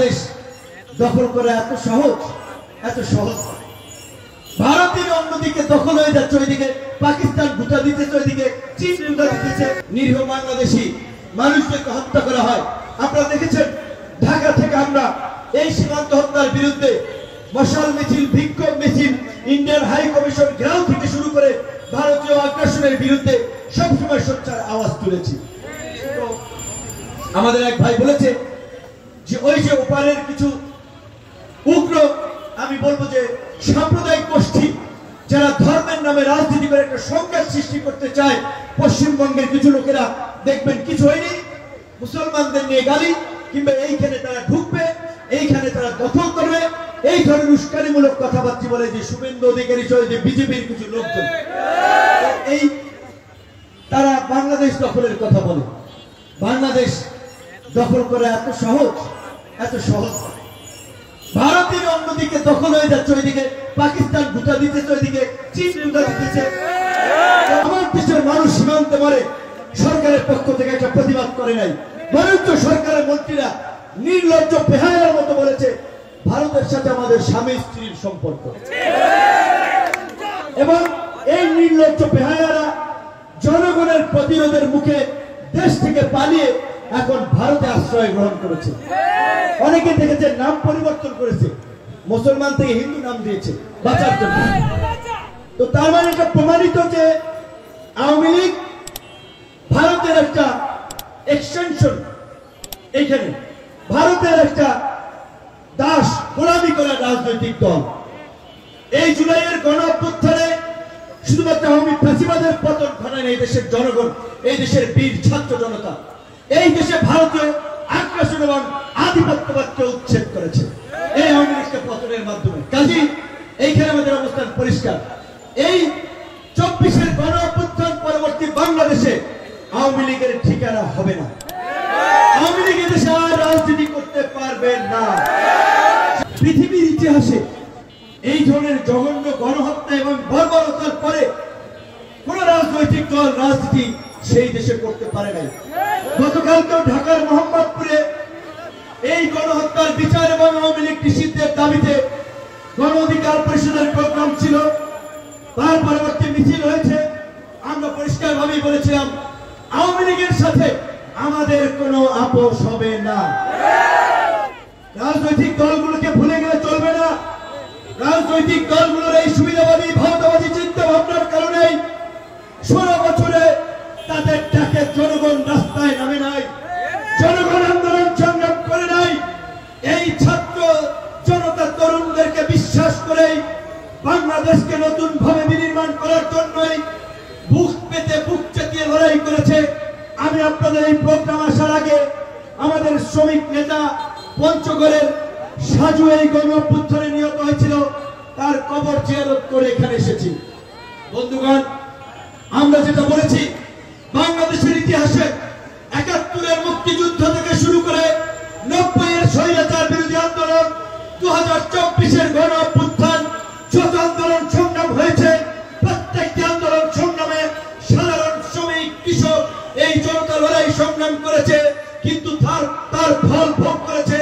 বাংলাদেশ দখল করা এত সহজ ভারতের অন্যদিকে দখল হয়ে যাচ্ছে, ওইদিকে পাকিস্তান ভুটা দিতেছে, ওইদিকে চীন ভুটা দিতেছে, নিরীহ বাংলাদেশি মানুষদেরকে হত্যা করা হয়। আপনারা দেখেছেন ঢাকা থেকে আমরা এই সীমান্ত হত্যার বিরুদ্ধে মশাল মিছিল, বিক্ষোভ মিছিল, ইন্ডিয়ান হাই কমিশন ঘেরাও থেকে শুরু করে ভারতীয় আগ্রাসনের বিরুদ্ধে সবসময় সোচ্চার আওয়াজ তুলেছি। আমাদের এক ভাই বলেছে যে ওই যে ওপারের কিছু উগ্র, আমি বলবো যে সাম্প্রদায়িক গোষ্ঠী যারা ধর্মের নামে রাজনীতি করে একটা সংঘাত সৃষ্টি করতে চায়, পশ্চিমবঙ্গের কিছু লোকেরা দেখবেন কিছু হয়নি, মুসলমানদের নিয়ে গালি, কিংবা এইখানে তারা ঢুকবে, এইখানে তারা দখল করবে, এই ধরনের উস্কানিমূলক কথাবার্তা বলে যে শুভেন্দু অধিকারী সহ যে বিজেপির কিছু লোকজন এই তারা বাংলাদেশ দখলের কথা বলে। বাংলাদেশ দখল করা এত সহজ ভারতের অন্যদিকে দখল হয়ে যাচ্ছে, ওইদিকে পাকিস্তান ভুটা দিতেছে, ওইদিকে চীন ভুটা দিতেছে। আমার দেশের মানুষ সীমান্তে মরে, সরকারের পক্ষ থেকে একটা প্রতিবাদ করে নাই, বরঞ্চ সরকারের মন্ত্রীরা নির্লজ্জ বেহায়ার মতো বলেছে ভারতের সাথে আমাদের স্বামী স্ত্রীর সম্পর্ক। এবং এই নির্লজ্জ বেহায়ারা জনগণের প্রতিরোধের মুখে দেশ থেকে পালিয়ে এখন ভারতে আশ্রয় গ্রহণ করেছে। অনেকে দেখেছে নাম পরিবর্তন করেছে, মুসলমান থেকে হিন্দু নাম দিয়েছে বাঁচার জন্য। তো তার মানে এটা প্রমাণিত যে আওয়ামী লীগ ভারতের একটা এক্সটেনশন, এইখানে ভারতের একটা দাস গোলামি করা রাজনৈতিক দল। এই জুলাইয়ের গণ অভ্যুত্থানে শুধুমাত্র আওয়ামী ফ্যাসিবাদের পতন ঘটায় এই দেশের জনগণ, এই দেশের বীর ছাত্র জনতা, এই দেশে ভারতীয় আগ্রাসন এবং আধিপত্যবাদকে উচ্ছেদ করেছে এই আওয়ামী লীগকে পতনের মাধ্যমে। কাজী এইখানে আমাদের অবস্থান পরিষ্কার, এই 24-এর গণ অভ্যুত্থান পরবর্তী বাংলাদেশে আওয়ামী লীগের ঠিকানা হবে না। আওয়ামী লীগ এদেশে আর রাজনীতি করতে পারবে না। পৃথিবীর ইতিহাসে এই ধরনের জঘন্য গণহত্যা এবং বর্বরতার পরে কোন রাজনৈতিক দল রাজনীতি সেই দেশে করতে পারে নাই। গতকালকেও ঢাকার মোহাম্মদপুরে এই গণহত্যার বিচার এবং আওয়ামী লীগ নিষিদ্ধের দাবিতে গণ অধিকার পরিষদের প্রোগ্রাম ছিল, তার পরবর্তী মিছিল হয়েছে। আমরা পরিষ্কারভাবেই বলেছিলাম আওয়ামী লীগের সাথে আমাদের কোনো আপোষ হবে না। রাজনৈতিক দলগুলোকে ভুলে গেলে চলবে না। রাজনৈতিক দলগুলোর এই সুবিধাবাদী ভারতবাদী চিন্তা ভাবনার কারণেই 16 বছরে তাদের ডাকে জনগণ রাস্তায় নামে নাই, জনগণ আন্দোলন সংগ্রাম করে নাই। এই ছাত্র জনতা তরুণদেরকে বিশ্বাস করে বাংলাদেশকে নতুন ভাবে বিনির্মাণ করার জন্যই বুক পেতে বুক চেতিয়ে লড়াই করেছে। আমি আপনাদের এই প্রোগ্রাম আসার আগে আমাদের শ্রমিক নেতা পঞ্চগড়ের সাজু এই গণ অভ্যুত্থানে নিহত হয়েছিল, তার কবর জিয়ারত করে এখানে এসেছি। বন্ধুগণ, আমরা যেটা বলেছি বাংলাদেশের ইতিহাসে 71-এর মুক্তিযুদ্ধ থেকে শুরু করে 90-এর স্বৈরাচার বিরোধী আন্দোলন, 2024-এর গণ অভ্যুত্থান, যত আন্দোলন সংগ্রাম হয়েছে প্রত্যেকটি আন্দোলন সংগ্রামে সাধারণ শ্রমিক কৃষক এই জনতা লড়াই সংগ্রাম করেছে, কিন্তু তার ফল ভোগ করেছে